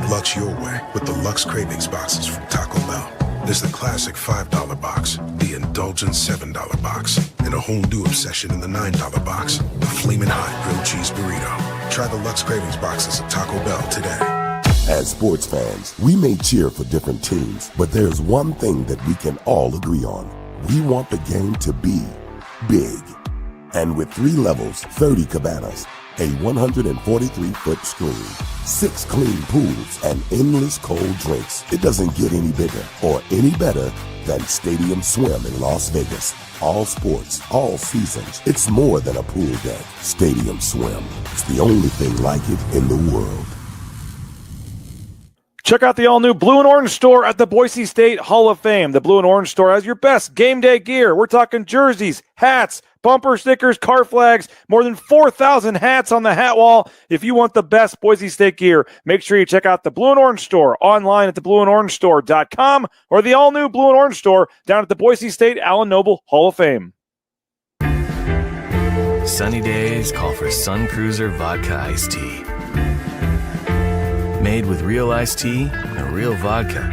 Lux your way with the Lux Cravings boxes from Taco Bell. There's the classic $5 box, the indulgent $7 box, and a whole new obsession in the $9 box, the Flamin' Hot Grilled Cheese Burrito. Try the Lux Cravings boxes at Taco Bell today. As sports fans, we may cheer for different teams, but there's one thing that we can all agree on. We want the game to be big. And with 3 levels, 30 cabanas, a 143-foot screen, 6 clean pools, and endless cold drinks, it doesn't get any bigger or any better than Stadium Swim in Las Vegas. All sports, all seasons. It's more than a pool deck. Stadium Swim. It's the only thing like it in the world. Check out the all-new Blue and Orange store at the Boise State Hall of Fame. The Blue and Orange store has your best game day gear. We're talking jerseys, hats, bumper stickers, car flags, more than 4,000 hats on the hat wall. If you want the best Boise State gear, make sure you check out the Blue and Orange store online at theblueandorangestore.com or the all-new Blue and Orange store down at the Boise State Allen Noble Hall of Fame. Sunny days call for Sun Cruiser Vodka Iced Tea. Made with real iced tea and real vodka.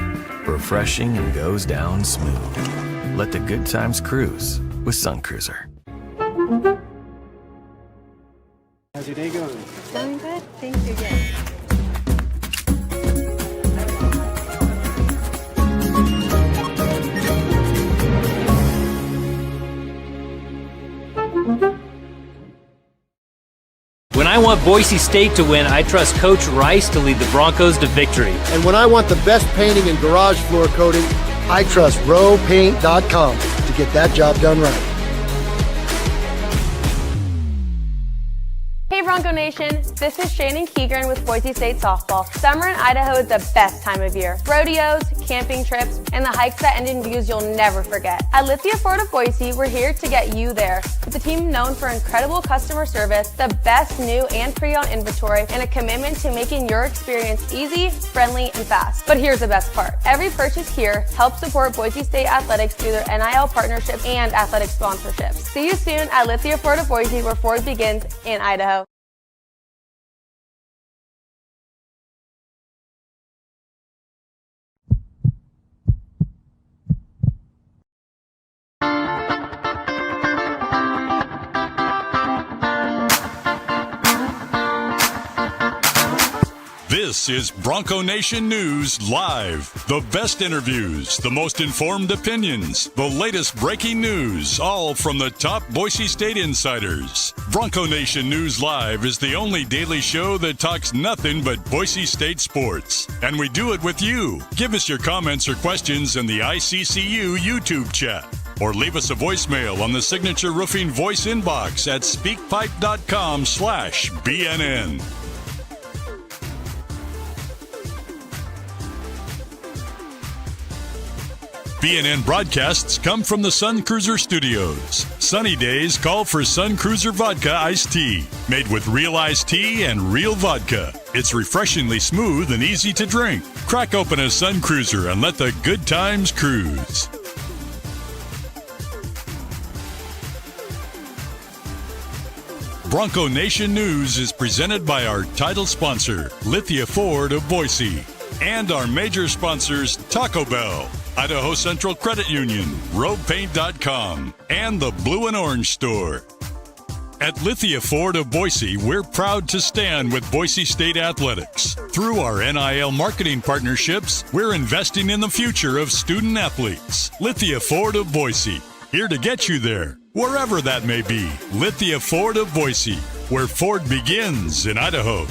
Refreshing and goes down smooth. Let the good times cruise with Sun Cruiser. How's your day going? Going good. Thank you again. When I want Boise State to win, I trust Coach Rice to lead the Broncos to victory. And when I want the best painting and garage floor coating, I trust rowpaint.com to get that job done right. Hey Bronco Nation, this is Shannon Keegren with Boise State Softball. Summer in Idaho is the best time of year. Rodeos, camping trips, and the hikes that end in views you'll never forget. At Lithia Ford of Boise, we're here to get you there. With a team known for incredible customer service, the best new and pre-owned inventory, and a commitment to making your experience easy, friendly, and fast. But here's the best part. Every purchase here helps support Boise State athletics through their NIL partnerships and athletic sponsorships. See you soon at Lithia Ford of Boise, where Ford begins in Idaho. This is Bronco Nation News Live. The best interviews, the most informed opinions, the latest breaking news, all from the top Boise State insiders. Bronco Nation News Live is the only daily show that talks nothing but Boise State sports. And we do it with you. Give us your comments or questions in the ICCU YouTube chat. Or leave us a voicemail on the Signature Roofing voice inbox at speakpipe.com/BNN. BNN broadcasts come from the Sun Cruiser Studios. Sunny days call for Sun Cruiser Vodka Iced Tea. Made with real iced tea and real vodka. It's refreshingly smooth and easy to drink. Crack open a Sun Cruiser and let the good times cruise. Bronco Nation News is presented by our title sponsor, Lithia Ford of Boise, and our major sponsors, Taco Bell, Idaho Central Credit Union, RoadPaint.com, and the Blue and Orange Store. At Lithia Ford of Boise, we're proud to stand with Boise State athletics. Through our NIL marketing partnerships, we're investing in the future of student athletes. Lithia Ford of Boise, here to get you there, wherever that may be. Lithia Ford of Boise, where Ford begins in Idaho.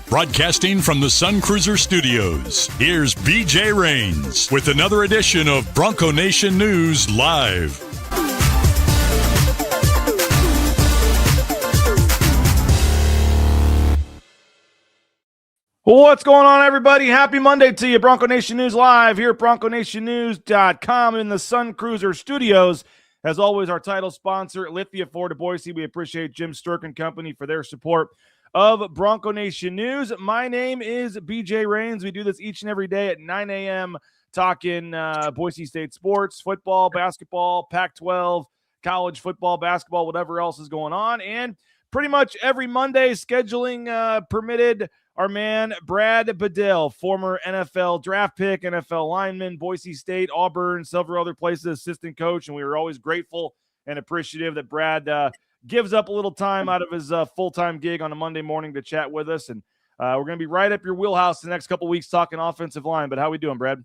Broadcasting from the Sun Cruiser Studios, here's BJ Rains with another edition of Bronco Nation News Live. What's going on, everybody? Happy Monday to you. Bronco Nation News Live here at BroncoNationNews.com in the Sun Cruiser Studios. As always, our title sponsor, Lithia Ford of Boise. We appreciate Jim Sturk and company for their support of Bronco Nation News. My name is BJ Rains. We do this each and every day at 9 a.m. talking Boise State sports, football, basketball, Pac-12, college football, basketball, whatever else is going on. And pretty much every Monday, scheduling permitted, our man Brad Bedell, former NFL draft pick, NFL lineman, Boise State, Auburn, several other places, assistant coach. And we were always grateful and appreciative that Brad gives up a little time out of his full-time gig on a Monday morning to chat with us. And we're going to be right up your wheelhouse the next couple of weeks talking offensive line. But how we doing, Brad?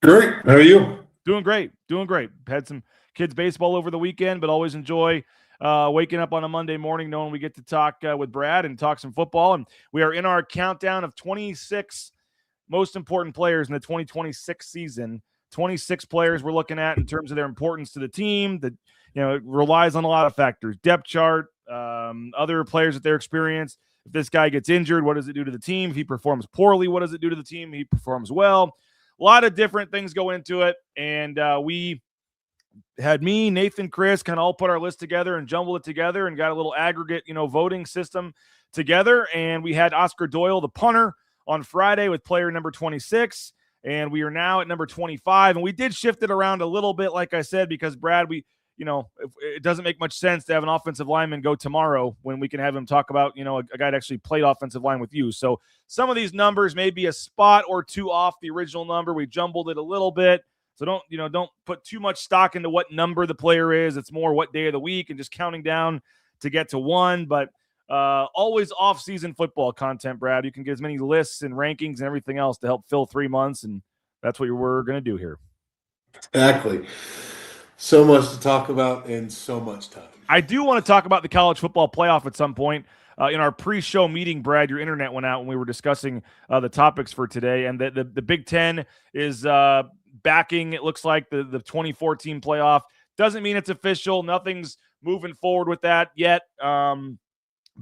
Great. How are you? Doing great. Had some kids baseball over the weekend, but always enjoy waking up on a Monday morning knowing we get to talk with Brad and talk some football. And we are in our countdown of 26 most important players in the 2026 season. 26 players we're looking at in terms of their importance to the team. That, you know, it relies on a lot of factors: depth chart, other players at their experience. If this guy gets injured, what does it do to the team? If he performs poorly, what does it do to the team? If he performs well. A lot of different things go into it. And we had me, Nathan, Chris, kind of all put our list together and jumbled it together and got a little aggregate, voting system together. And we had Oscar Doyle, the punter, on Friday with player number 26. And we are now at number 25. And we did shift it around a little bit, like I said, because Brad, it doesn't make much sense to have an offensive lineman go tomorrow when we can have him talk about, a guy that actually played offensive line with you. So some of these numbers may be a spot or two off the original number. We jumbled it a little bit. So don't put too much stock into what number the player is. It's more what day of the week and just counting down to get to one. But always off-season football content, Brad. You can get as many lists and rankings and everything else to help fill 3 months, and that's what we're going to do here. Exactly. So much to talk about and so much time. I do want to talk about the college football playoff at some point. In our pre-show meeting, Brad, your internet went out when we were discussing the topics for today, and the Big Ten is backing, it looks like, the 2014 playoff. Doesn't mean it's official. Nothing's moving forward with that yet, but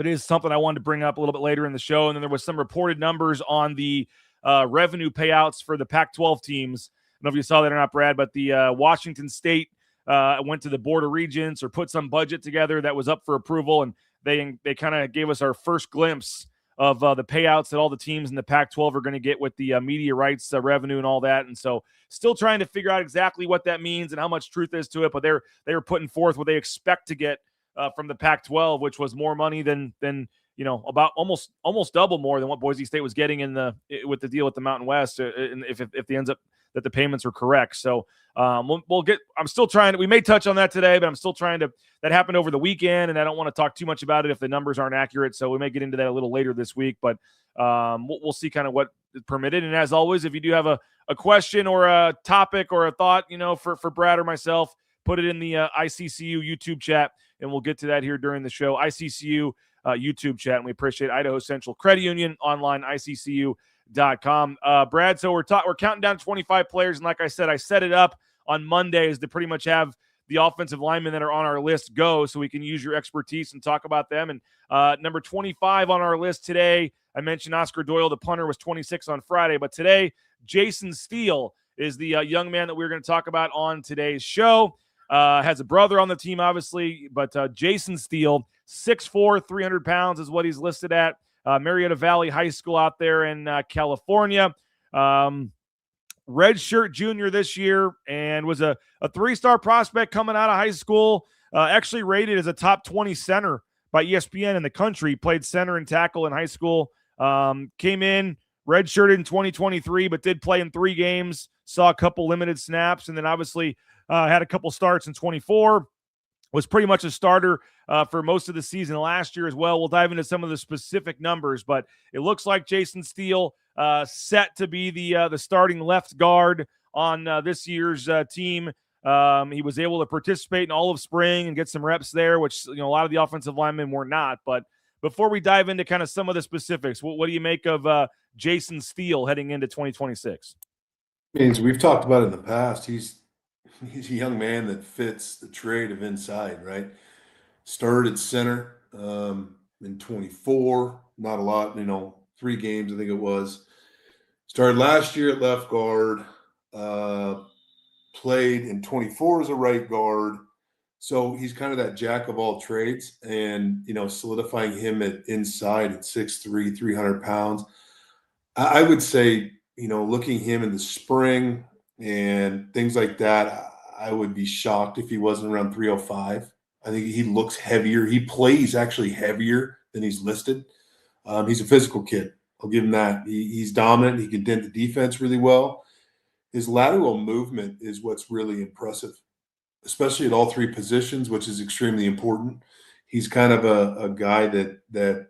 it is something I wanted to bring up a little bit later in the show. And then there was some reported numbers on the revenue payouts for the Pac-12 teams. I don't know if you saw that or not, Brad, but the Washington State went to the Board of Regents or put some budget together that was up for approval, and they kind of gave us our first glimpse of the payouts that all the teams in the Pac-12 are going to get with the media rights revenue and all that. And so still trying to figure out exactly what that means and how much truth is to it, but they were putting forth what they expect to get from the Pac-12, which was more money than about almost double more than what Boise State was getting with the deal with the Mountain West, if it ends up that the payments are correct. So we'll get. I'm still trying to. We may touch on that today, but I'm still trying to. That happened over the weekend, and I don't want to talk too much about it if the numbers aren't accurate. So we may get into that a little later this week, but we'll see kind of what is permitted. And as always, if you do have a question or a topic or a thought, for Brad or myself, put it in the ICCU YouTube chat, and we'll get to that here during the show. ICCU YouTube chat, and we appreciate Idaho Central Credit Union online, ICCU.com. Brad, so we're counting down 25 players, and like I said, I set it up on Mondays to pretty much have the offensive linemen that are on our list go, so we can use your expertise and talk about them. And number 25 on our list today, I mentioned Oscar Doyle, the punter, was 26 on Friday, but today Jason Steele is the young man that we're going to talk about on today's show. Has a brother on the team, obviously, but Jason Steele, 6'4", 300 pounds is what he's listed at. Marietta Valley High School out there in California. Redshirt junior this year, and was a 3-star prospect coming out of high school. Actually rated as a top 20 center by ESPN in the country. Played center and tackle in high school. Came in redshirted in 2023, but did play in 3 games. Saw a couple limited snaps, and then obviously had a couple starts in 24. Was pretty much a starter for most of the season last year as well. We'll dive into some of the specific numbers, but it looks like Jason Steele set to be the starting left guard on this year's team. He was able to participate in all of spring and get some reps there, which a lot of the offensive linemen were not. But before we dive into kind of some of the specifics, what do you make of Jason Steele heading into 2026? We've talked about it in the past. He's a young man that fits the trade of inside, right? Started at center in 24, not a lot, 3 games, I think it was. Started last year at left guard, played in 24 as a right guard. So he's kind of that jack of all trades, and, solidifying him at inside at 6'3", 300 pounds. I would say, looking him in the spring, and things like that. I would be shocked if he wasn't around 305. I think he looks heavier. He plays actually heavier than he's listed. He's a physical kid. I'll give him that. He's dominant. He can dent the defense really well. His lateral movement is what's really impressive, especially at all three positions, which is extremely important. He's kind of a guy that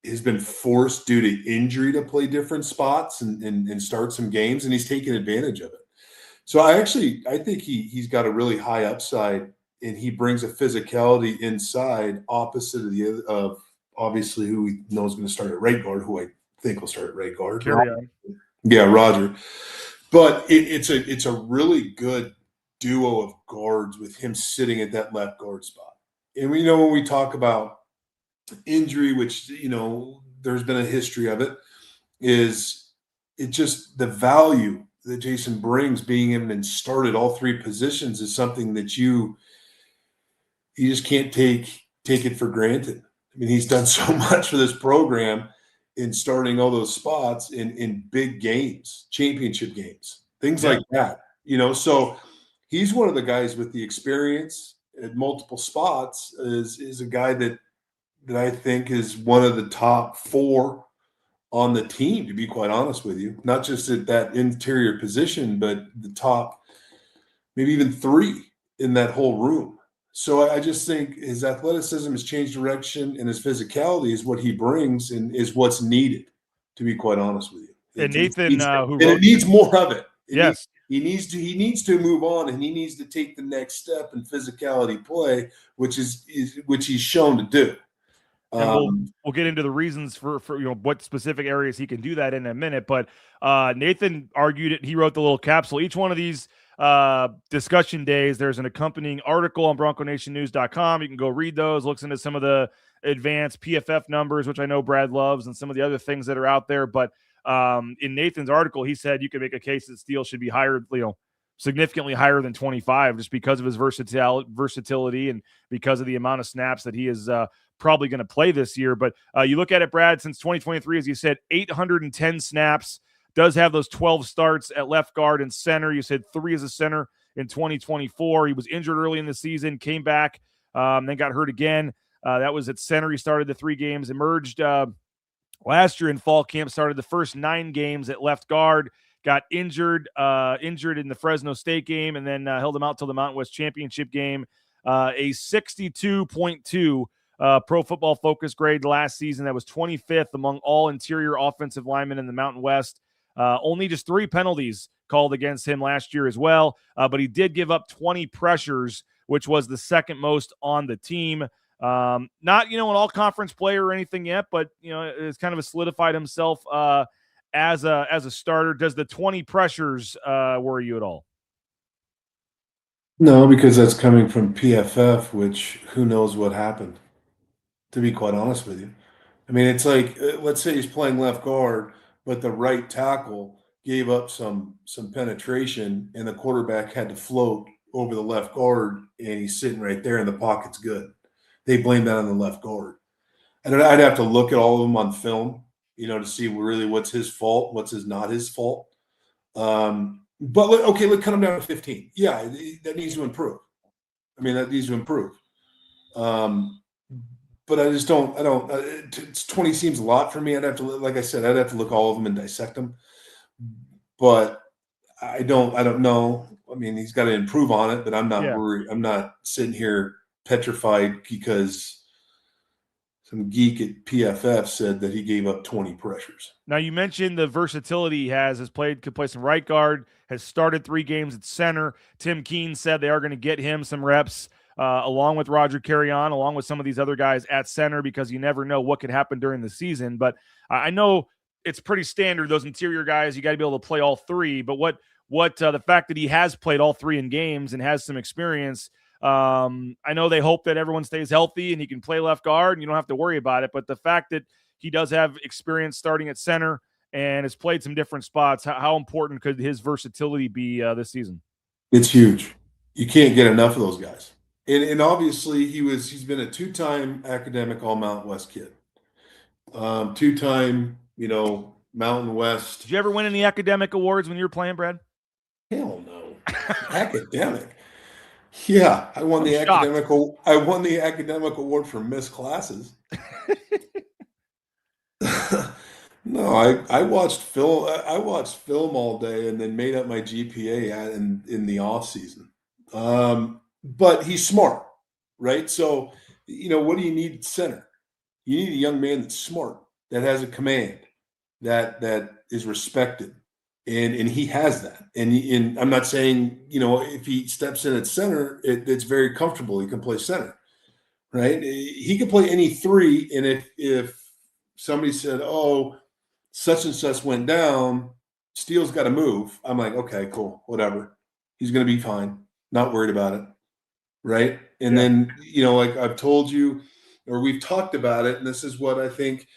has been forced due to injury to play different spots and start some games, and he's taken advantage of it. So I think he's got a really high upside, and he brings a physicality inside opposite of obviously who we know is going to start at right guard, who I think will start at right guard. Carry on. Yeah, Roger. But it's a really good duo of guards with him sitting at that left guard spot. And when we talk about injury, which there's been a history of it, is it just the value that Jason brings, being him and started all three positions, is something that you just can't take it for granted. I mean, he's done so much for this program in starting all those spots in big games, championship games, things like that. So he's one of the guys with the experience at multiple spots. Is a guy that I think is one of the top 4 on the team, to be quite honest with you. Not just at that interior position, but the top, maybe even 3 in that whole room. So I just think his athleticism has changed direction, and his physicality is what he brings and is what's needed, to be quite honest with you. And Nathan, it needs more of it. Yes. He needs to move on, and he needs to take the next step in physicality play, which he's shown to do. And we'll get into the reasons for what specific areas he can do that in a minute. But Nathan argued it. He wrote the little capsule. Each one of these discussion days, there's an accompanying article on BroncoNationNews.com. You can go read those, looks into some of the advanced PFF numbers, which I know Brad loves, and some of the other things that are out there. But in Nathan's article, he said you can make a case that Steele should be higher, significantly higher than 25, just because of his versatility and because of the amount of snaps that he is probably going to play this year. But you look at it, Brad, since 2023, as you said, 810 snaps, does have those 12 starts at left guard and center. You said 3 as a center in 2024. He was injured early in the season, came back, then got hurt again. That was at center. He started the 3 games, emerged last year in fall camp, started the first 9 games at left guard, got injured in the Fresno State game, and then held him out till the Mountain West Championship game. A 62.2 Pro Football Focus grade last season. That was 25th among all interior offensive linemen in the Mountain West. Only just 3 penalties called against him last year as well, but he did give up 20 pressures, which was the second most on the team. Not, an all-conference player or anything yet, but, it's kind of solidified himself as a starter. Does the 20 pressures worry you at all? No, because that's coming from PFF, which who knows what happened, to be quite honest with you. I mean, it's like, let's say he's playing left guard, but the right tackle gave up some penetration, and the quarterback had to float over the left guard, and he's sitting right there, and the pocket's good. They blame that on the left guard. And I'd have to look at all of them on film, to see really what's his fault, what's not his fault. But let's cut him down to 15. Yeah, that needs to improve. I mean, that needs to improve. But I just don't. 20 seems a lot for me. I'd have to, like I said, I'd have to look all of them and dissect them. But I don't know. I mean, he's got to improve on it, but I'm not worried. I'm not sitting here petrified because some geek at PFF said that he gave up 20 pressures. Now, you mentioned the versatility he has could play some right guard, has started 3 games at center. Tim Keene said they are going to get him some reps along with Roger Carrion, along with some of these other guys at center, because you never know what could happen during the season. But I know it's pretty standard, those interior guys, you got to be able to play all 3. But what the fact that he has played all 3 in games and has some experience, I know they hope that everyone stays healthy and he can play left guard and you don't have to worry about it. But the fact that he does have experience starting at center and has played some different spots, how important could his versatility be this season? It's huge. You can't get enough of those guys. And obviously he's been a 2-time academic All Mountain West kid. 2-time, Mountain West. Did you ever win any academic awards when you were playing, Brad? Hell no. Academic. Yeah, I won the academic award for missed classes. No, I watched film. I watched film all day and then made up my GPA in the off season. But he's smart, right? So, what do you need at center? You need a young man that's smart, that has a command, that is respected, and he has that. And I'm not saying if he steps in at center, it's very comfortable. He can play center, right? He can play any three, and if somebody said, "Oh, such and such went down, Steele's got to move," I'm like, okay, cool, whatever. He's going to be fine. Not worried about it, right? And then like I've told you, or we've talked about it, and this is what I think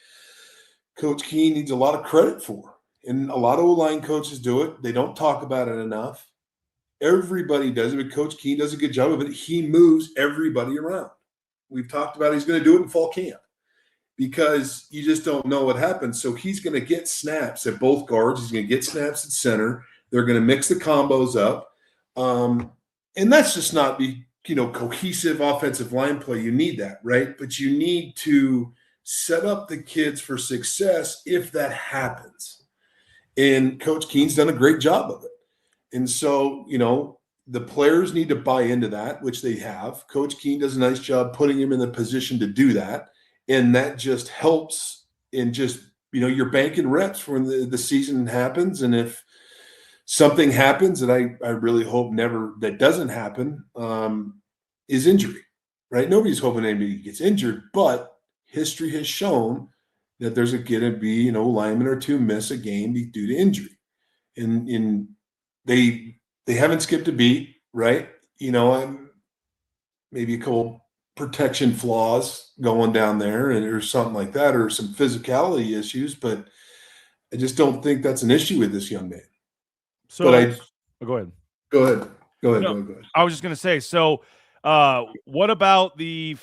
Coach Keene needs a lot of credit for. And a lot of O-line coaches do it. They don't talk about it enough. Everybody does it, but Coach Keene does a good job of it. He moves everybody around. We've talked about he's going to do it in fall camp because you just don't know what happens. So he's going to get snaps at both guards. He's going to get snaps at center. They're going to mix the combos up. And that's just not cohesive offensive line play. You need that, right? But you need to set up the kids for success if that happens. And Coach Keene's done a great job of it. And so, the players need to buy into that, which they have. Coach Keene does a nice job putting him in the position to do that. And that just helps in just, you're banking reps when the season happens. And if something happens that I really hope that doesn't happen, is injury, right? Nobody's hoping anybody gets injured, but history has shown that there's going to be, lineman or two miss a game due to injury. And they haven't skipped a beat, right? Maybe a couple protection flaws going down there or something like that, or some physicality issues, but I just don't think that's an issue with this young man. So go ahead. Go ahead. No, Go ahead. I was just going to say, so what about the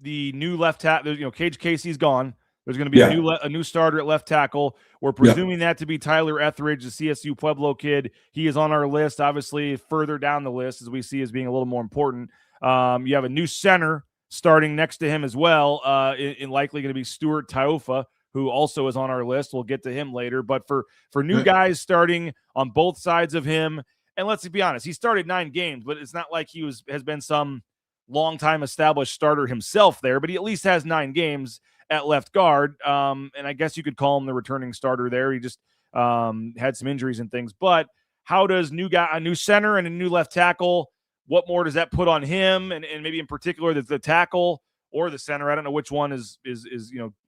new left tackle? Cage Casey's gone. There's going to be a new starter at left tackle. We're presuming that to be Tyler Etheridge, the CSU Pueblo kid. He is on our list, obviously further down the list as we see as being a little more important. You have a new center starting next to him as well, and likely going to be Stuart Tiofa, who also is on our list. We'll get to him later. But for new guys starting on both sides of him, and let's be honest, he started 9 games, but it's not like he has been some long-time established starter himself there, but he at least has 9 games at left guard. And I guess you could call him the returning starter there. He just had some injuries and things. But how does a new center and a new left tackle, what more does that put on him? And maybe in particular the tackle or the center, I don't know which one is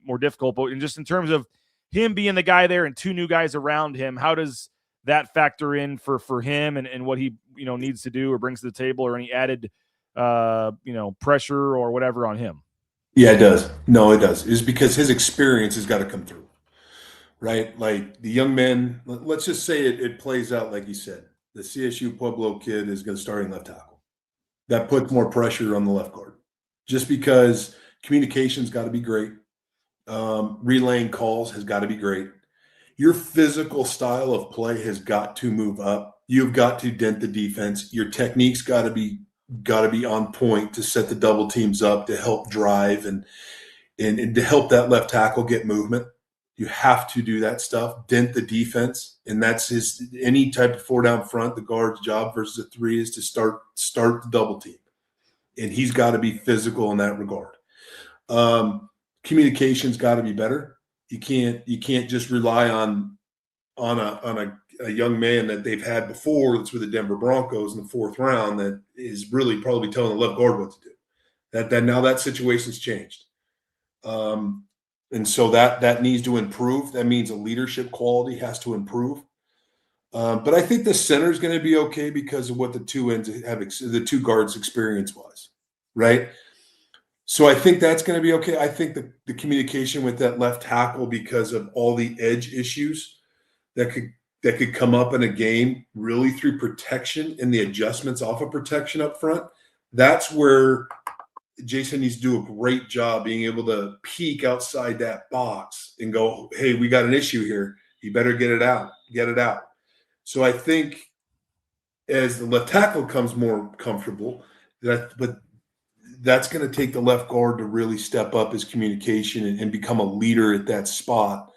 more difficult, but in terms of him being the guy there and 2 new guys around him, how does that factor in for him and what he needs to do or brings to the table, or any added pressure or whatever on him? Yeah, it does. No, it does. It's because his experience has got to come through, right? Like the young man, let's just say it plays out like you said. The CSU Pueblo kid is going to start in left tackle. That puts more pressure on the left guard, just because communication's got to be great. Relaying calls has got to be great. Your physical style of play has got to move up. You've got to dent the defense. Your technique's got to be on point to set the double teams up, to help drive and to help that left tackle get movement. You have to do that stuff, dent the defense, and that's any type of 4 down front. The guard's job versus a 3 is to start the double team, and he's got to be physical in that regard. Communication's got to be better. You can't just rely on a young man that they've had before that's with the Denver Broncos in the 4th round that is really probably telling the left guard what to do. That now that situation's changed. And so that needs to improve. That means a leadership quality has to improve. But I think the center is going to be okay because of what the 2 ends have, the 2 guards experience was, right? So I think that's going to be okay. I think the communication with that left tackle, because of all the edge issues that could come up in a game, really through protection and the adjustments off of protection up front, that's where Jason needs to do a great job being able to peek outside that box and go, hey, we got an issue here. You better get it out. So I think as the left tackle comes more comfortable, but that's going to take the left guard to really step up his communication and become a leader at that spot.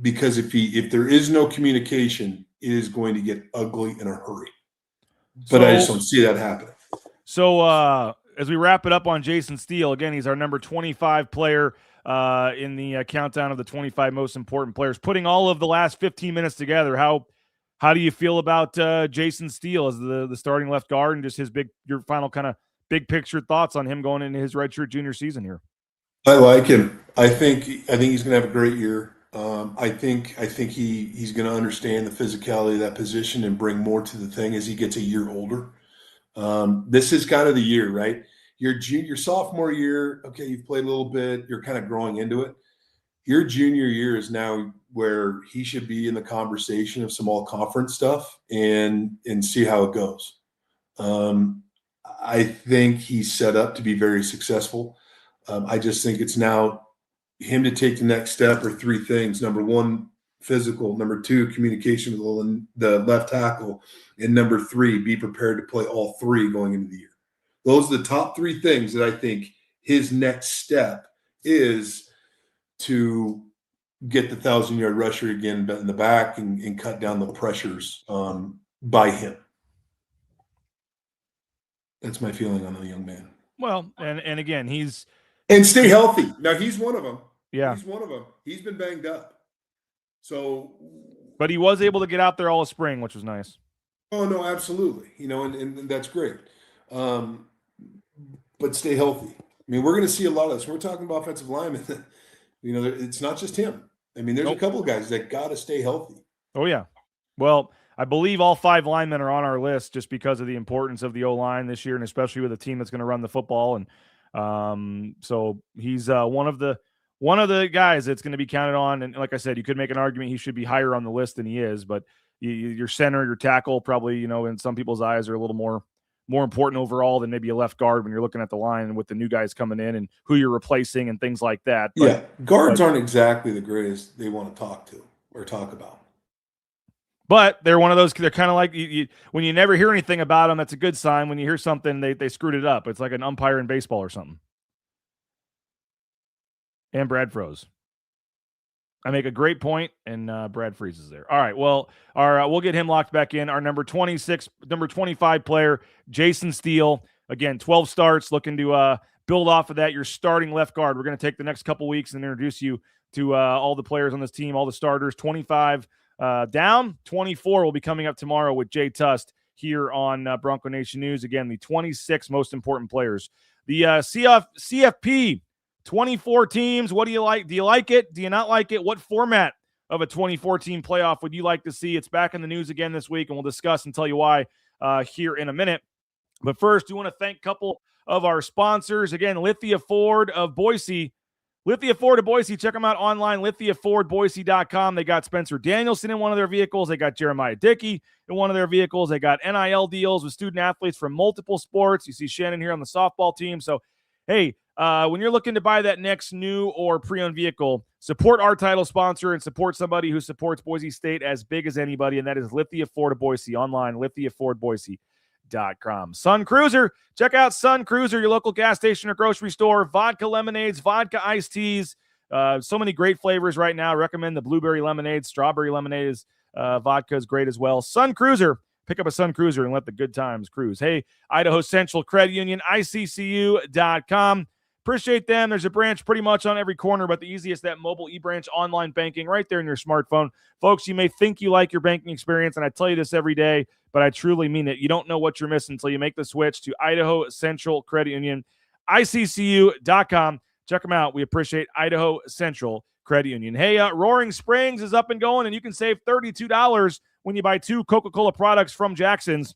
Because if there is no communication, it is going to get ugly in a hurry. But I just don't see that happening. So as we wrap it up on Jason Steele, again, he's our number 25 player in the countdown of the 25 most important players. Putting all of the last 15 minutes together, how do you feel about Jason Steele as the starting left guard, and just your final kind of big picture thoughts on him going into his redshirt junior season here? I like him. I think he's going to have a great year. I think he's going to understand the physicality of that position and bring more to the thing as he gets a year older. This is kind of the year, right? Your sophomore year, okay, you've played a little bit, you're kind of growing into it. Your junior year is now where he should be in the conversation of some all-conference stuff and see how it goes. I think he's set up to be very successful. I just think it's now him to take the next step, or three things. Number one, physical. Number two, communication with the left tackle. And number three, be prepared to play all three going into the year. Those are the top three things that I think his next step is to get the 1,000-yard rusher again in the back and cut down the pressures by him. That's my feeling on the young man. Well, and again, and stay healthy. Now, he's one of them. Yeah. He's one of them. He's been banged up. So, but he was able to get out there all of spring, which was nice. Oh, no, absolutely. And that's great. But stay healthy. I mean, we're going to see a lot of this. We're talking about offensive linemen. It's not just him. I mean, there's a couple of guys that got to stay healthy. Oh, yeah. Well, I believe all 5 linemen are on our list just because of the importance of the O-line this year, and especially with a team that's going to run the football. And so he's one of the guys that's going to be counted on. And like I said, you could make an argument he should be higher on the list than he is, but your center, your tackle, probably, in some people's eyes are a little more important overall than maybe a left guard when you're looking at the line and with the new guys coming in and who you're replacing and things like that. Guards aren't exactly the greatest they want to talk to or talk about. But they're one of those, they're kind of like, when you never hear anything about them, that's a good sign. When you hear something, they screwed it up. It's like an umpire in baseball or something. And Brad froze. I make a great point, and Brad freezes there. All right, well, we'll get him locked back in. Our number 25 player, Jason Steele. Again, 12 starts, looking to build off of that. Your starting left guard. We're going to take the next couple weeks and introduce you to all the players on this team, all the starters. 25 down. 24 will be coming up tomorrow with Jay Tust here on Bronco Nation News. Again, the 26 most important players. The CFP, 24 teams. What do you like? Do you like it? Do you not like it? What format of a 24-team playoff would you like to see? It's back in the news again this week, and we'll discuss and tell you why here in a minute. But first, we want to thank a couple of our sponsors. Again, Lithia Ford of Boise. Lithia Ford of Boise. Check them out online, lithiafordboise.com. They got Spencer Danielson in one of their vehicles. They got Jeremiah Dickey in one of their vehicles. They got NIL deals with student athletes from multiple sports. You see Shannon here on the softball team. So, hey, when you're looking to buy that next new or pre-owned vehicle, support our title sponsor and support somebody who supports Boise State as big as anybody, and that is Lithia Ford of Boise. Online, lithiafordboise.com. Sun Cruiser. Check out Sun Cruiser, your local gas station or grocery store. Vodka lemonades, vodka iced teas. So many great flavors right now. Recommend the blueberry lemonade. Strawberry lemonade is vodka is great as well. Sun Cruiser. Pick up a Sun Cruiser and let the good times cruise. Hey, Idaho Central Credit Union, ICCU.com. Appreciate them. There's a branch pretty much on every corner, but the easiest, that mobile e-branch online banking right there in your smartphone. Folks, you may think you like your banking experience, and I tell you this every day, but I truly mean it. You don't know what you're missing until you make the switch to Idaho Central Credit Union, ICCU.com. Check them out. We appreciate Idaho Central Credit Union. Hey, Roaring Springs is up and going, and you can save $32 when you buy 2 Coca-Cola products from Jackson's.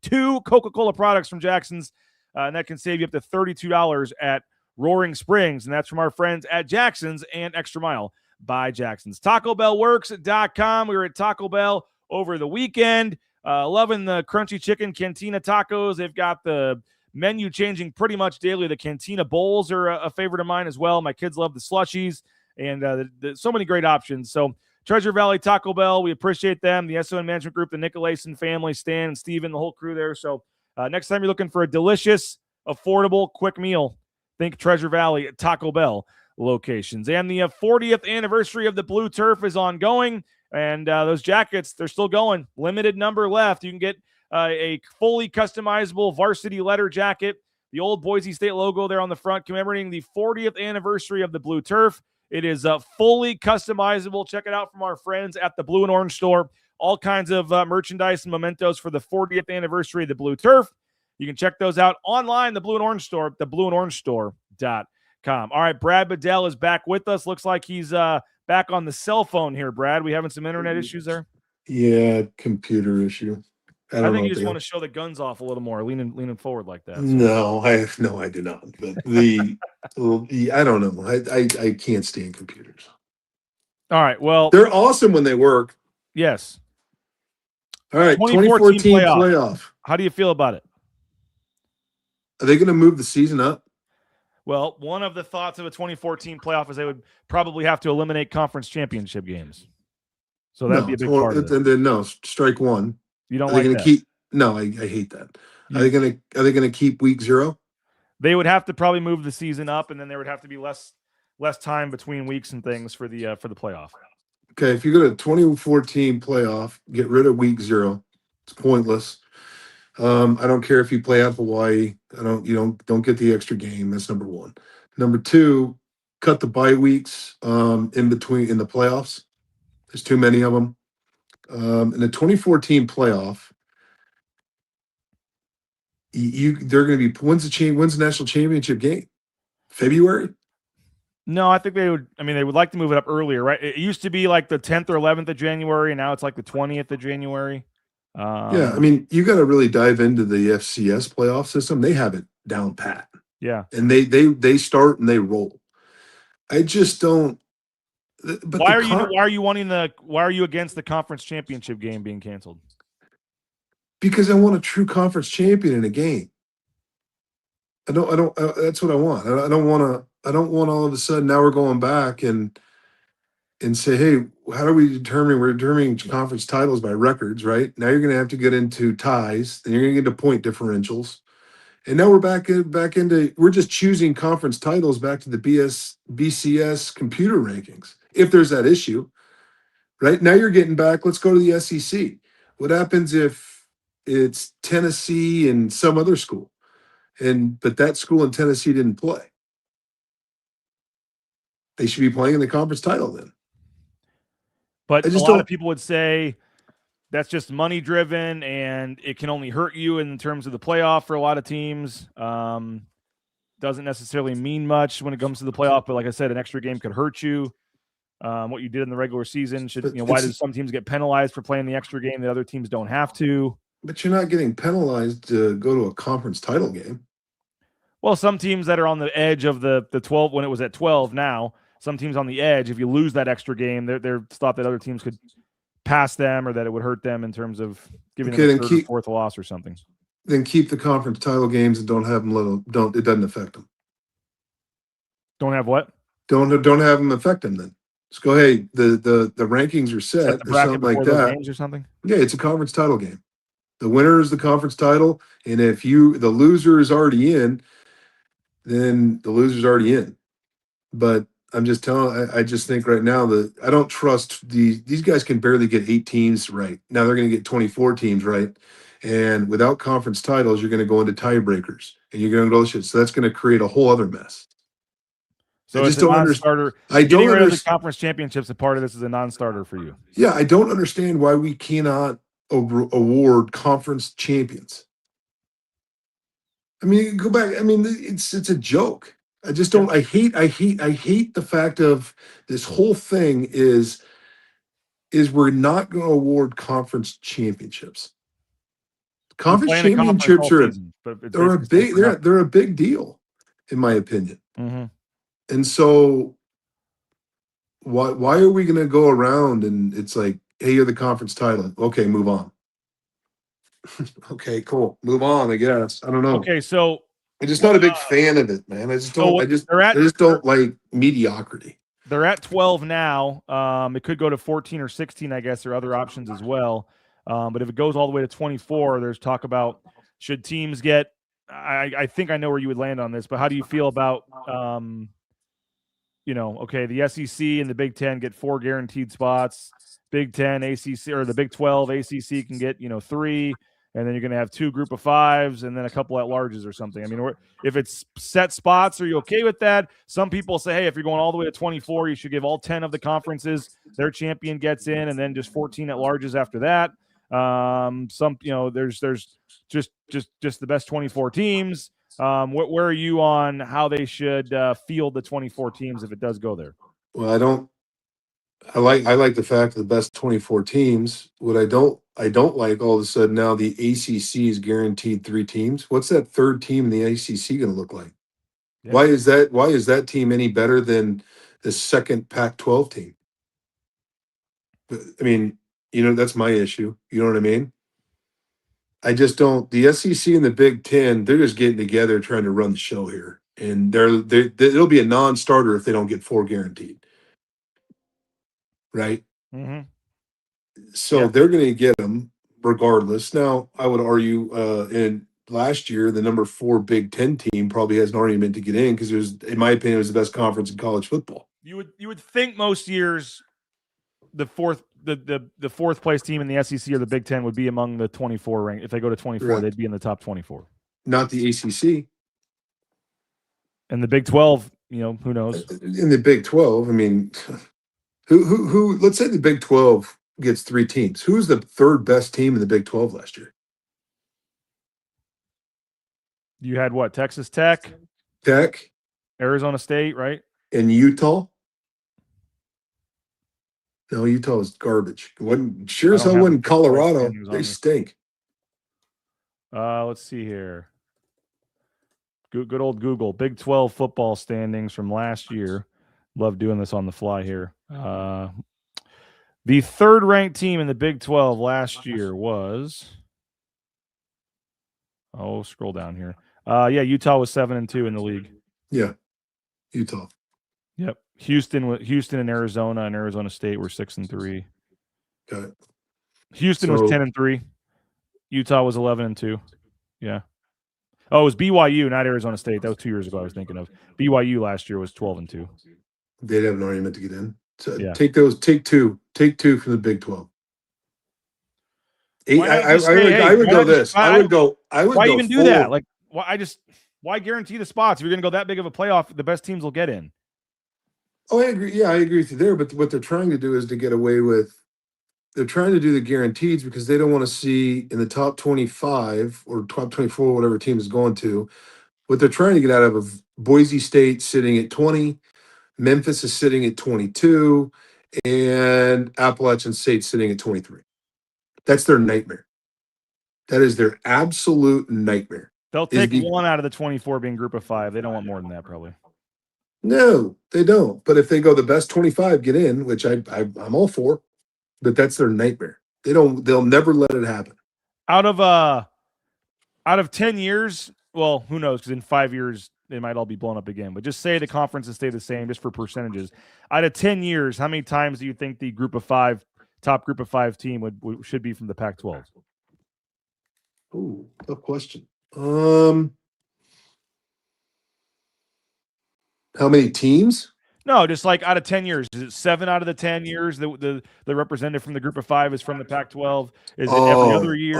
2 Coca-Cola products from Jackson's, and that can save you up to $32 at Roaring Springs, and that's from our friends at Jackson's and Extra Mile by Jackson's. TacoBellWorks.com. We were at Taco Bell over the weekend. Loving the crunchy chicken cantina tacos. They've got the menu changing pretty much daily. The cantina bowls are a favorite of mine as well. My kids love the slushies, and so many great options. So Treasure Valley Taco Bell, we appreciate them. The SON Management Group, the Nicolason family, Stan and Steven, the whole crew there. So next time you're looking for a delicious, affordable, quick meal, think Treasure Valley Taco Bell locations. And the 40th anniversary of the Blue Turf is ongoing, and those jackets, they're still going. Limited number left. You can get a fully customizable varsity letter jacket, the old Boise State logo there on the front, commemorating the 40th anniversary of the Blue Turf. It is fully customizable. Check it out from our friends at the Blue and Orange Store. All kinds of merchandise and mementos for the 40th anniversary of the Blue Turf. You can check those out online, the Blue and Orange Store, theblueandorangestore.com. All right, Brad Bedell is back with us. Looks like he's back on the cell phone here, Brad. We having some internet issues there? Yeah, computer issue. I think you just want to show the guns off a little more, leaning forward like that. So. No, I do not. But I don't know. I can't stand computers. All right. Well, they're awesome when they work. Yes. All right. 2014 playoff. How do you feel about it? Are they going to move the season up? Well, one of the thoughts of a 2014 playoff is they would probably have to eliminate conference championship games. So that'd be a big part of it. And then no, strike one. You don't are they like going that? to keep? No, I hate that. Are they going to keep week 0? They would have to probably move the season up, and then there would have to be less time between weeks and things for the playoff. Okay, if you go to 2014 playoff, get rid of week 0. It's pointless. I don't care if you play out of Hawaii. You don't get the extra game. That's number 1. Number 2, cut the bye weeks in the playoffs. There's too many of them. In the 2014 playoff, they're going to be when's the national championship game? February? No, I think they would. I mean, they would like to move it up earlier, right? It used to be like the 10th or 11th of January, and now it's like the 20th of January. Yeah, I mean, you got to really dive into the FCS playoff system. They have it down pat. Yeah, and they start and they roll. I just don't. But why are you against the conference championship game being canceled? Because I want a true conference champion in a game. I don't. That's what I want. I don't want all of a sudden now we're going back and say, hey, how do we determine? We're determining conference titles by records, right? Now you're going to have to get into ties, then you're going to get into point differentials, and now we're back into we're just choosing conference titles back to the BCS computer rankings. If there's that issue, right? Now you're getting back. Let's go to the SEC. What happens if it's Tennessee and some other school, but that school in Tennessee didn't play? They should be playing in the conference title then. But a lot of people would say that's just money driven, and it can only hurt you in terms of the playoff for a lot of teams. Doesn't necessarily mean much when it comes to the playoff, but like I said, an extra game could hurt you. What you did in the regular season why do some teams get penalized for playing the extra game that other teams don't have to? But you're not getting penalized to go to a conference title game. Well, some teams that are on the edge of the 12 when it was at 12 now, some teams on the edge, if you lose that extra game, they're thought that other teams could pass them or that it would hurt them in terms of giving them a third or fourth loss or something. Then keep the conference title games and don't have them it doesn't affect them. Don't have what? Don't have them affect them then. Just go, hey, the rankings are set or something like that. Games or something? Yeah, it's a conference title game. The winner is the conference title, and if the loser is already in, then the loser's already in. But I'm just I just think right now that I don't trust these guys can barely get 8 teams right. Now they're going to get 24 teams right. And without conference titles, you're going to go into tiebreakers and you're going to go shit. So that's going to create a whole other mess. So I just don't understand. Getting rid of the conference championships, a part of this is a non-starter for you. Yeah, I don't understand why we cannot award conference champions. I mean, go back. I mean, it's a joke. I just don't. I hate the fact of this whole thing is we're not going to award conference championships. Conference championships they're a big deal, in my opinion. Mm-hmm. And so, why are we going to go around and it's like, hey, you're the conference title. Okay, move on. Okay, cool. Move on, I guess. I don't know. Okay, so I'm just not a big fan of it, man. I just don't like mediocrity. They're at 12 now. It could go to 14 or 16, I guess. There are other options as well. But if it goes all the way to 24, there's talk about should teams get. I think I know where you would land on this, but how do you feel about okay, the SEC and the Big Ten get 4 guaranteed spots. Big Ten, ACC, or the Big 12, ACC can get 3, and then you're going to have 2 group of 5s and then a couple at larges or something. I mean, if it's set spots, are you okay with that? Some people say, hey, if you're going all the way to 24, you should give all 10 of the conferences their champion gets in, and then just 14 at larges after that. There's just the best 24 teams. Where are you on how they should field the 24 teams if it does go there? Well, I like the fact of the best 24 teams. What I don't like all of a sudden now the ACC is guaranteed 3 teams. What's that third team in the ACC going to look like? Yeah. Why is that team any better than the second Pac-12 team? I mean, that's my issue. You know what I mean? I just don't. The SEC and the Big Ten, they're just getting together trying to run the show here, and it'll be a non-starter if they don't get 4 guaranteed. Right? Mm-hmm. So they're going to get them regardless. Now, I would argue in last year, the number 4 Big Ten team probably has an argument to get in because in my opinion, it was the best conference in college football. You would think most years the fourth place team in the SEC or the Big Ten would be among the 24 rank. If they go to 24, right, they'd be in the top 24. Not the ACC. And the Big 12, who knows? In the Big 12, I mean, who? Let's say the Big 12 gets 3 teams. Who's the third best team in the Big 12 last year? You had what? Texas Tech, Arizona State, right? And Utah. No, Utah was garbage. It wasn't sure as hell wasn't Colorado. They stink. Let's see here. Good old Google. Big 12 football standings from last year. Love doing this on the fly here. The third ranked team in the Big 12 last year was. Oh, scroll down here. Utah was 7-2 in the league. Yeah, Utah. Yep. Houston and Arizona State were 6-3. Got it. Houston was 10-3. Utah was 11-2. Yeah. Oh, it was BYU, not Arizona State. That was 2 years ago. I was thinking of BYU last year was 12-2. They'd have an argument to get in. So take two from the Big 12. I would go this. Why even do that? Like, why guarantee the spots? If you're going to go that big of a playoff, the best teams will get in. Oh, I agree. Yeah, I agree with you there. But what they're trying to do is to get away with. They're trying to do the guarantees because they don't want to see in the top 25 or top 24, whatever team is going to. What they're trying to get out of Boise State sitting at 20, Memphis is sitting at 22, and Appalachian State sitting at 23. That's their nightmare. That is their absolute nightmare. They'll take one out of the 24 being group of 5. They don't want more than that, probably. No, they don't. But if they go the best 25 get in, which I'm all for, but that's their nightmare. They'll never let it happen. Out of 10 years, well, who knows? Because in 5 years, they might all be blown up again. But just say the conferences stay the same, just for percentages. Out of 10 years, how many times do you think the top group of 5 team should be from the Pac-12? Ooh, tough question. How many teams? No, just like out of 10 years. Is it 7 out of the 10 years the representative from the group of 5 is from the Pac-12? Is it every other year?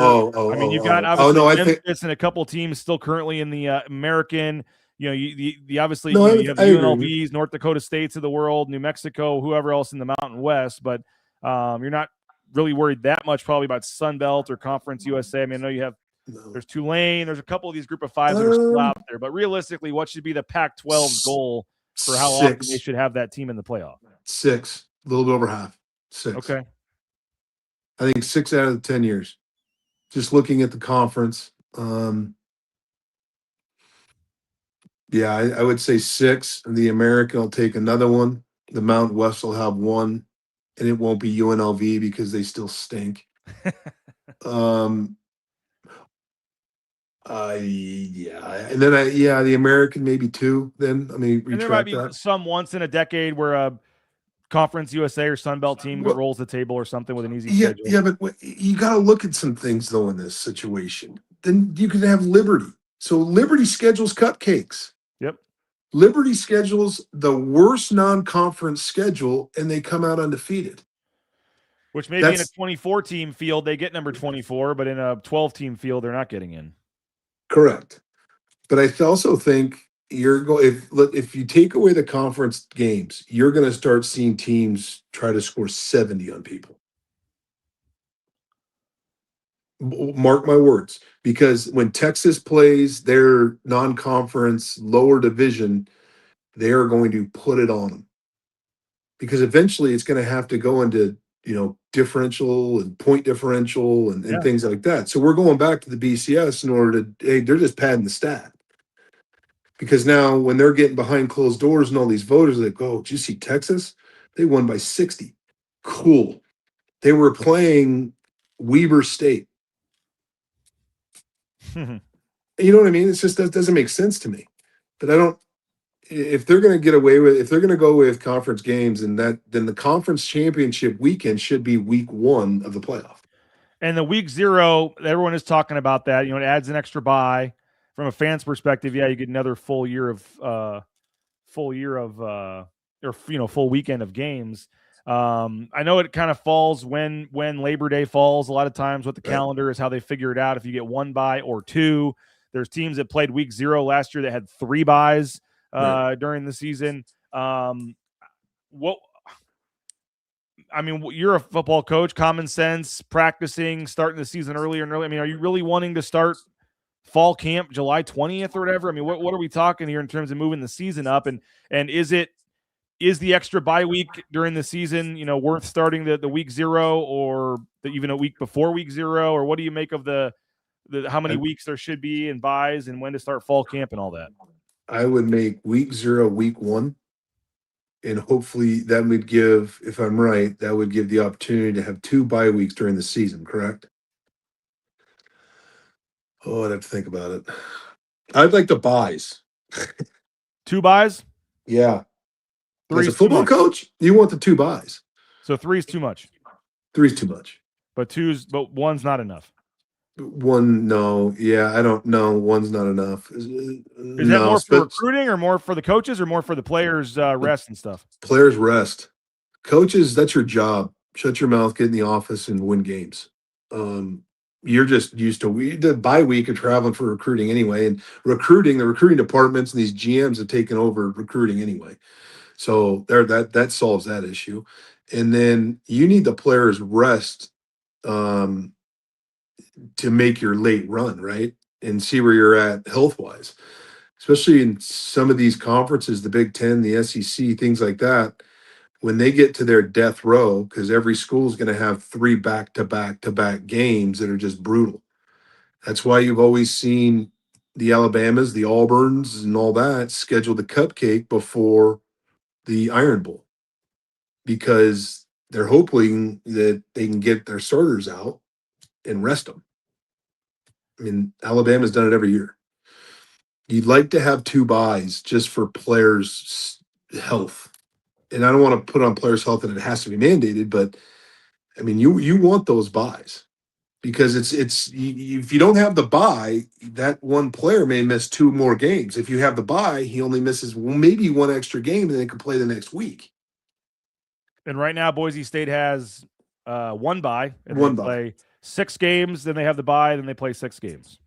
You've got obviously Memphis and a couple teams still currently in the American. You have the UNLVs, North Dakota States of the world, New Mexico, whoever else in the Mountain West. But you're not really worried that much probably about Sun Belt or Conference USA. I mean, I know you have. There's Tulane. There's a couple of these group of 5s that are still out there. But realistically, what should be the Pac-12's goal for how often they should have that team in the playoff? 6, a little bit over half. 6. Okay. I think 6 out of the 10 years. Just looking at the conference. I would say 6. And the American will take another one. The Mountain West will have 1. And it won't be UNLV because they still stink. And then the American maybe 2. Then retract there might be that. some once in a decade where Conference USA or Sun Belt team Well, rolls the table or something with an easy Yeah, schedule. yeah, but you got to look at some things though in this situation. Then you could have Liberty. So Liberty schedules cupcakes. Yep. Liberty schedules the worst non-conference schedule, and they come out undefeated. Which maybe in a 24-team field they get number 24, but in a 12-team field they're not getting in. Correct. But I also think if you take away the conference games, you're going to start seeing teams try to score 70 on people. Mark my words, because when Texas plays their non-conference lower division, they are going to put it on them, because eventually it's going to have to go into differential and point differential and things like that. So we're going back to the BCS in order to they're just padding the stat, because now when they're getting behind closed doors and all these voters are like, oh, did you see Texas? They won by 60. Cool. They were playing Weber State. You know what I mean? It's just that doesn't make sense to me. But I don't. If they're going to if they're going to go with conference games, then the conference championship weekend should be week 1 of the playoff. And the week 0, everyone is talking about that. It adds an extra bye. From a fan's perspective, yeah, you get another full weekend of games. I know it kind of falls when Labor Day falls. A lot of times with the calendar is how they figure it out. If you get 1 bye or 2, there's teams that played week 0 last year that had 3 byes during the season. You're a football coach, common sense, practicing, starting the season earlier and earlier. Are you really wanting to start fall camp July 20th or whatever? What are we talking here in terms of moving the season up? And is the extra bye week during the season, worth starting the week 0 or even a week before week 0? Or what do you make of the how many weeks there should be in byes and when to start fall camp and all that? I would make week 0 week 1. And hopefully that would give, if I'm right, that would give the opportunity to have 2 bye weeks during the season, correct? Oh, I'd have to think about it. I'd like the byes. 2 byes? Yeah. 3 as a football coach, you want the 2 byes. So 3 is too much. 3 is too much. But 1's not enough. 1, no. Yeah, I don't know. 1's not enough. Is that more for recruiting or more for the coaches or more for the players' rest and stuff? Players rest. Coaches, that's your job. Shut your mouth, get in the office, and win games. You're just used to the bye week of traveling for recruiting anyway. And the recruiting departments and these GMs have taken over recruiting anyway. So that solves that issue. And then you need the players rest to make your late run, right? And see where you're at health-wise. Especially in some of these conferences, the Big Ten, the SEC, things like that, when they get to their death row, because every school is going to have 3 back-to-back-to-back games that are just brutal. That's why you've always seen the Alabamas, the Auburns, and all that schedule the cupcake before the Iron Bowl, because they're hoping that they can get their starters out and rest them. Alabama's done it every year. You'd like to have 2 byes just for players' health. And I don't want to put on players' health that it has to be mandated, but you want those byes, because it's if you don't have the bye, that one player may miss 2 more games. If you have the bye, he only misses maybe 1 extra game, and they can play the next week. And right now, Boise State has 1 bye, and they play 6 games. Then they have the bye, then they play 6 games.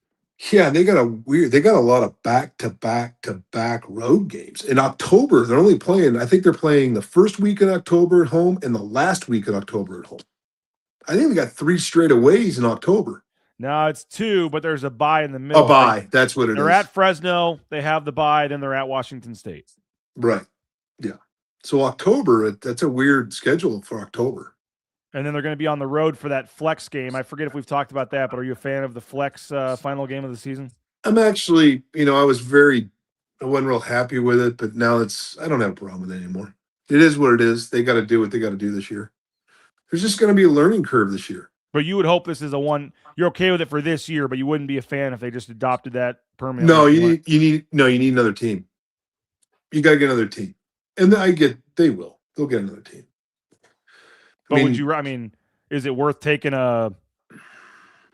Yeah, they got a lot of back-to-back-to-back road games. In October, they're only playing, I think they're playing the first week in October at home and the last week in October at home. I think they got 3 straightaways in October. No, it's 2, but there's a bye in the middle. A bye, that's what it is. They're at Fresno, they have the bye, then they're at Washington State. Right, yeah. So October, that's a weird schedule for October. And then they're going to be on the road for that flex game. I forget if we've talked about that, but are you a fan of the flex final game of the season? I'm actually, I wasn't real happy with it, but now I don't have a problem with it anymore. It is what it is. They got to do what they got to do this year. There's just going to be a learning curve this year. But you would hope this is you're okay with it for this year, but you wouldn't be a fan if they just adopted that permanently. No, you need another team. You got to get another team. And they'll get another team. But is it worth taking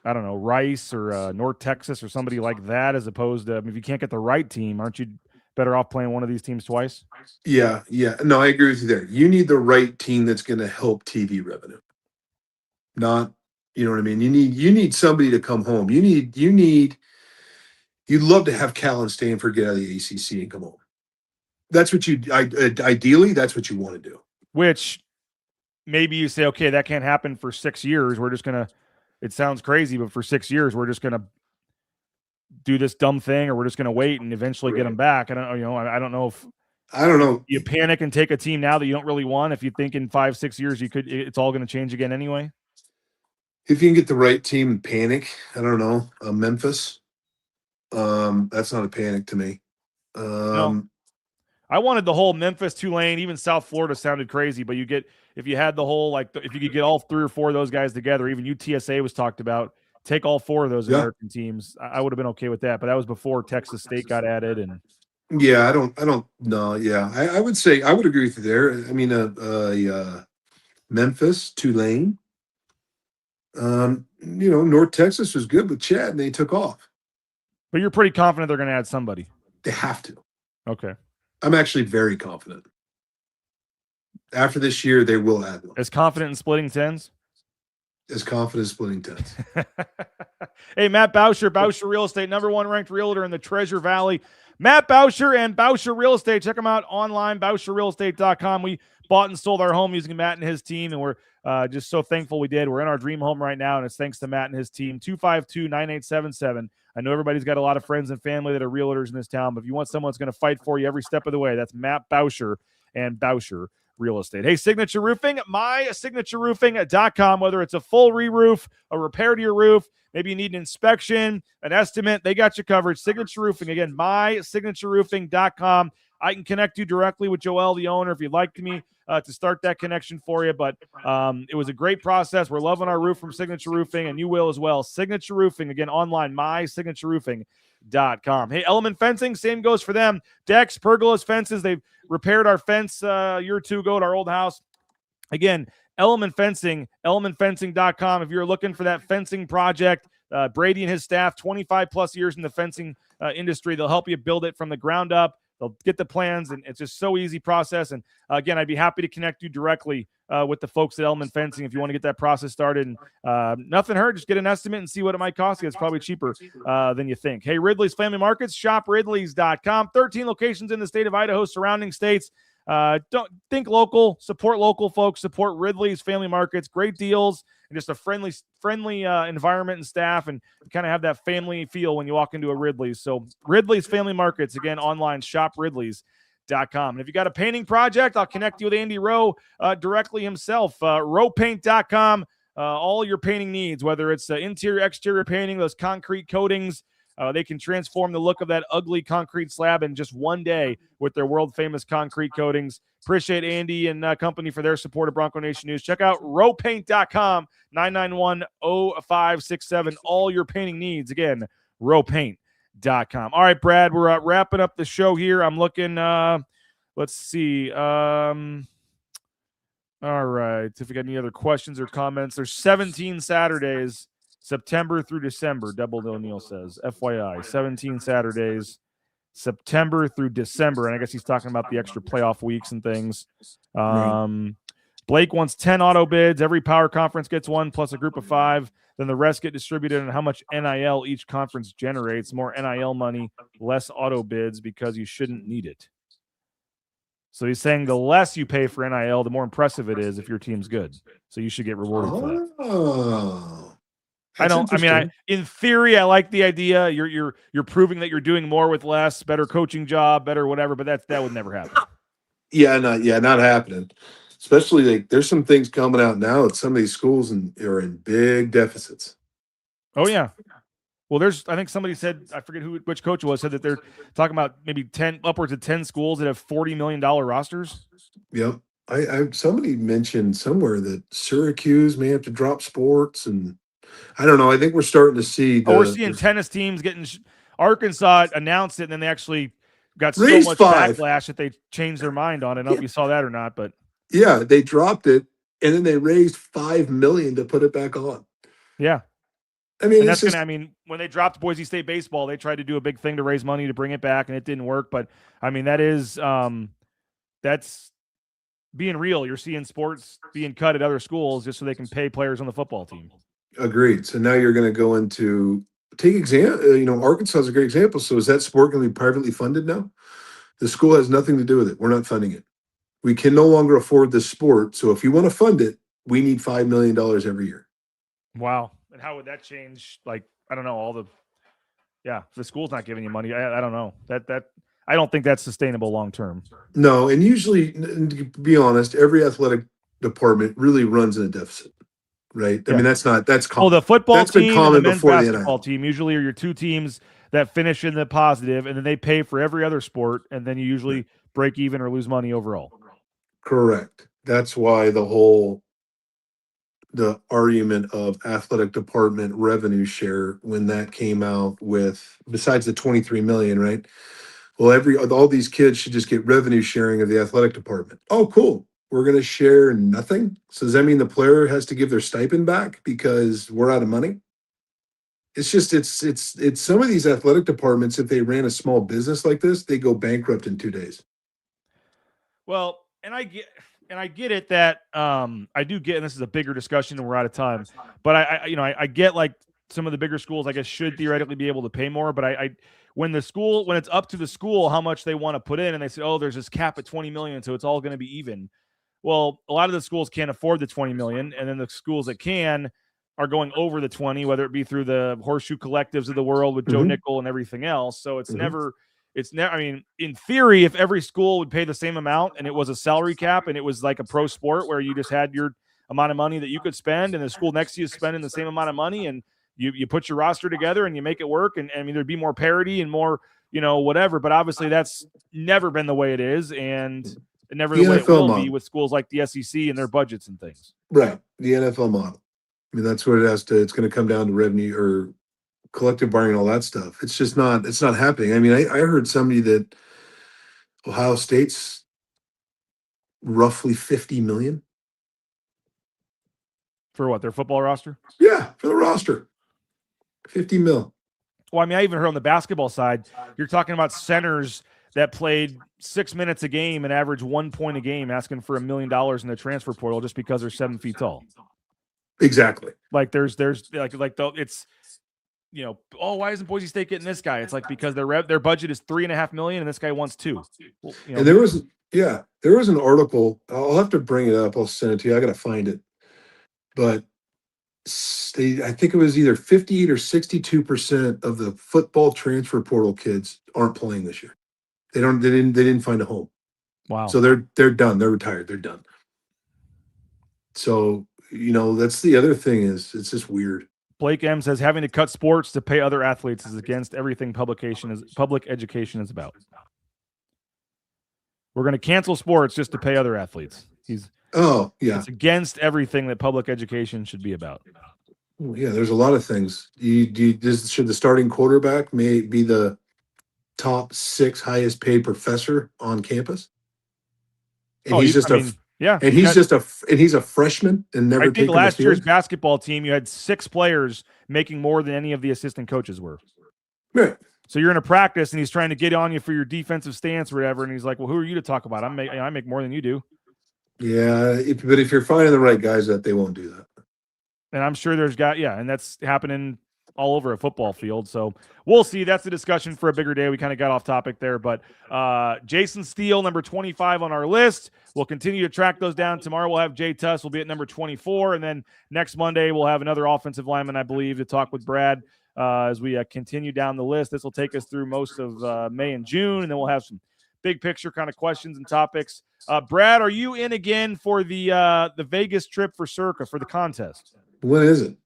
Rice or North Texas or somebody like that as opposed to, if you can't get the right team, aren't you better off playing one of these teams twice? Yeah. No, I agree with you there. You need the right team that's going to help TV revenue. Not, you know what I mean? You need somebody to come home. You'd love to have Cal and Stanford get out of the ACC and come home. That's what ideally, that's what you want to do. Which maybe you say, okay, that can't happen for 6 years. We're just going to, it sounds crazy, but for 6 years, we're just going to do this dumb thing, or we're just going to wait and eventually get them back. I don't know if you panic and take a team now that you don't really want. If you think in 5-6 years, it's all going to change again anyway. If you can get the right team and panic, I don't know, Memphis. That's not a panic to me. No. I wanted the whole Memphis, Tulane, even South Florida sounded crazy, but if you had the whole, if you could get all 3 or 4 of those guys together, even UTSA was talked about, take all 4 of those American teams. I would have been okay with that, but that was before Texas State got added. And yeah, I don't know. Yeah, I would say, I would agree with you there. I mean, Memphis, Tulane, North Texas was good with Chad and they took off. But you're pretty confident they're going to add somebody. They have to. Okay. I'm actually very confident. After this year, they will add one. As confident in splitting tens? As confident as splitting tens. Hey, Matt Bauscher, Bauscher Real Estate, #1 ranked realtor in the Treasure Valley. Matt Bauscher and Bauscher Real Estate. Check them out online, BauscherRealEstate.com. We bought and sold our home using Matt and his team, and we're just so thankful we did. We're in our dream home right now, and it's thanks to Matt and his team. 252-9877. I know everybody's got a lot of friends and family that are realtors in this town, but if you want someone that's going to fight for you every step of the way, that's Matt Bauscher and Bauscher Real Estate. Hey, Signature Roofing, mysignatureroofing.com. Whether it's a full re-roof, a repair to your roof, maybe you need an inspection, an estimate, they got you covered. Signature Roofing, again, mysignatureroofing.com. I can connect you directly with Joel, the owner, if you'd like me to start that connection for you. But it was a great process. We're loving our roof from Signature Roofing, and you will as well. Signature Roofing, again, online, mysignatureroofing.com. Hey, Element Fencing, same goes for them. Decks, pergolas, fences. They've repaired our fence a year or two ago at our old house. Again, Element Fencing, elementfencing.com. If you're looking for that fencing project, Brady and his staff, 25 plus years in the fencing industry. They'll help you build it from the ground up. They'll get the plans, and it's just so easy process. And again, I'd be happy to connect you directly with the folks at Element Fencing if you want to get that process started. And nothing hurt, just get an estimate and see what it might cost you. It's probably cheaper than you think. Hey, Ridley's Family Markets, shop ridleys.com. 13 locations in the state of Idaho, surrounding states. Don't think local, support local folks, support Ridley's Family Markets. Great deals and just a friendly environment and staff, and kind of have that family feel when you walk into a Ridley's. So Ridley's Family Markets, again, online, shop ridleys.com. And if you got a painting project, I'll connect you with Andy Rowe directly himself. RowePaint.com, all your painting needs, whether it's interior, exterior painting, those concrete coatings. They can transform the look of that ugly concrete slab in just one day with their world-famous concrete coatings. Appreciate Andy and company for their support of Bronco Nation News. Check out RowePaint.com, 991-0567. All your painting needs. Again, RowePaint.com. All right, Brad, we're wrapping up the show here. I'm looking, let's see. All right, if you got any other questions or comments, there's 17 Saturdays, September through December, Double O'Neill says. FYI, 17 Saturdays, September through December. And I guess he's talking about the extra playoff weeks and things. Blake wants 10 auto bids. Every power conference gets one, plus a group of 5. Then the rest get distributed on how much NIL each conference generates. More NIL money, less auto bids because you shouldn't need it. So he's saying the less you pay for NIL, the more impressive it is if your team's good. So you should get rewarded for that. In theory, I like the idea. You're proving that you're doing more with less, better coaching job, better whatever, but that would never happen. Not happening. Especially there's some things coming out now at some of these schools and are in big deficits. Oh yeah. Well, I think somebody said, I forget which coach it was, said that they're talking about maybe upwards of 10 schools that have $40 million rosters. Yep. Somebody mentioned somewhere that Syracuse may have to drop sports, and I don't know. I think we're starting to see. We're seeing tennis teams getting. Arkansas announced it, and then they actually got so much 5. backlash that they changed their mind on it. I don't know if you saw that or not, but yeah, they dropped it, and then they raised $5 million to put it back on. Yeah. I mean, and it's that's when they dropped Boise State baseball, they tried to do a big thing to raise money to bring it back, and it didn't work. But I mean, that is that's being real. You're seeing sports being cut at other schools just so they can pay players on the football team. Agreed. So now you're going to go into Arkansas is a great example. So is that sport going to be privately funded now? The school has nothing to do with it. We're not funding it. We can no longer afford this sport. So if you want to fund it, we need $5 million every year. Wow. And how would that change? Like, I don't know, the school's not giving you money. I don't know that I don't think that's sustainable long term. No. And usually, to be honest, every athletic department really runs in a deficit, right? Yeah. I mean, that's common. The football that's team been common and the men's before basketball team usually are your two teams that finish in the positive, and then they pay for every other sport, and then you usually break even or lose money overall. Correct. That's why the argument of athletic department revenue share, when that came out with, besides the 23 million, right? Well, all these kids should just get revenue sharing of the athletic department. Oh, cool. We're going to share nothing. So does that mean the player has to give their stipend back because we're out of money? It's just, it's some of these athletic departments, if they ran a small business like this, they go bankrupt in 2 days. Well, and I get it that I do get, and this is a bigger discussion and we're out of time, but I get like some of the bigger schools, I guess, should theoretically be able to pay more, but when it's up to the school how much they want to put in, and they say, oh, there's this cap at 20 million, so it's all going to be even. Well, a lot of the schools can't afford the 20 million, and then the schools that can are going over the 20, whether it be through the horseshoe collectives of the world with Joe Nickel and everything else. So it's never. I mean, in theory, if every school would pay the same amount and it was a salary cap and it was like a pro sport where you just had your amount of money that you could spend and the school next to you is spending the same amount of money, and you put your roster together and you make it work, and I mean, there'd be more parity and more, whatever. But obviously that's never been the way it is, and never the way it will be with schools like the SEC and their budgets and things. Right. The NFL model. I mean, that's what it's going to come down to, revenue or collective bargaining, all that stuff. It's just not happening. I mean, I heard somebody that Ohio State's roughly 50 million. For what, their football roster? Yeah, for the roster. 50 mil. Well, I mean, I even heard on the basketball side, you're talking about centers that played 6 minutes a game and averaged 1 point a game, asking for $1 million in the transfer portal just because they're 7 feet tall. Exactly. Like it's why isn't Boise State getting this guy? It's like because their budget is $3.5 million and this guy wants $2 million. Well, and there was an article. I'll have to bring it up. I'll send it to you. I got to find it. But I think it was either 58 or 62% of the football transfer portal kids aren't playing this year. They didn't find a home. Wow. So they're done. They're retired. They're done. So, that's the other thing is it's just weird. Blake M says having to cut sports to pay other athletes is against everything public education is about. We're going to cancel sports just to pay other athletes. It's against everything that public education should be about. Well, yeah, there's a lot of things. Should the starting quarterback may be the top 6 highest paid professor on campus? And he's a freshman and never. I think last year's basketball team, you had 6 players making more than any of the assistant coaches were. Right. So you're in a practice and he's trying to get on you for your defensive stance or whatever, and he's like, "Well, who are you to talk about? I make more than you do." Yeah, but if you're finding the right guys, that they won't do that. And I'm sure and that's happening all over a football field. So we'll see. That's the discussion for a bigger day. We kind of got off topic there, but Jason Steele, number 25 on our list. We'll continue to track those down. Tomorrow we'll have Jay Tuss. We'll be at number 24. And then next Monday we'll have another offensive lineman, I believe, to talk with Brad as we continue down the list. This will take us through most of May and June, and then we'll have some big picture kind of questions and topics. Brad, are you in again for the Vegas trip for Circa for the contest? When is it?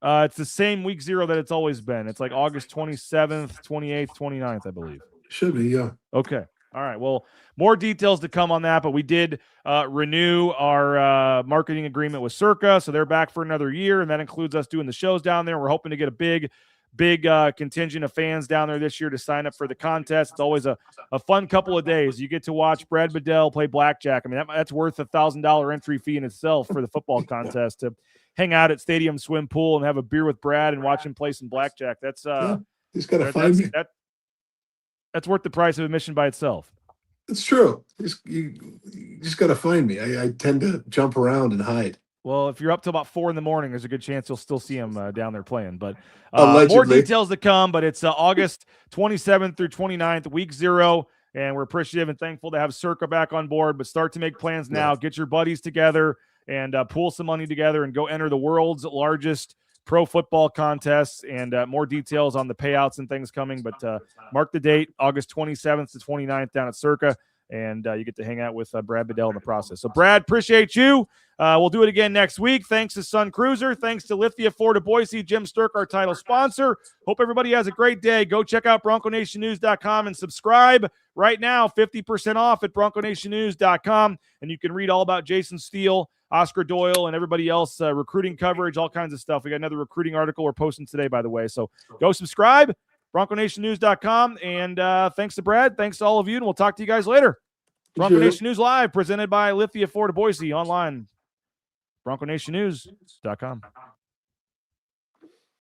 It's the same week 0 that it's always been. It's like August 27th, 28th, 29th, I believe. Should be, yeah. Okay. All right. Well, more details to come on that, but we did renew our marketing agreement with Circa, so they're back for another year, and that includes us doing the shows down there. We're hoping to get a big big contingent of fans down there this year to sign up for the contest. It's always a fun couple of days. You get to watch Brad Bedell play blackjack. I mean, that's worth $1,000 entry fee in itself for the football contest to hang out at Stadium Swim Pool and have a beer with Brad and watch him play some blackjack. That's he's got to find me. That's worth the price of admission by itself. It's true. You just got to find me. I tend to jump around and hide. Well, if you're up till about 4 a.m, there's a good chance you'll still see him down there playing. But Allegedly. more details to come. But it's August 27th through 29th, week 0. And we're appreciative and thankful to have Circa back on board. But start to make plans now. Yeah. Get your buddies together and pool some money together and go enter the world's largest pro football contests. And more details on the payouts and things coming. But mark the date, August 27th to 29th down at Circa. And you get to hang out with Brad Bedell in the process. So, Brad, appreciate you. We'll do it again next week. Thanks to Sun Cruiser. Thanks to Lithia Ford of Boise. Jim Sturk, our title sponsor. Hope everybody has a great day. Go check out BroncoNationNews.com and subscribe right now. 50% off at BroncoNationNews.com. And you can read all about Jason Steele, Oscar Doyle, and everybody else, recruiting coverage, all kinds of stuff. We got another recruiting article we're posting today, by the way. So go subscribe. BroncoNationNews.com. And thanks to Brad. Thanks to all of you. And we'll talk to you guys later. Bronco Nation News Live, presented by Lithia Ford of Boise, online. BroncoNationNews.com.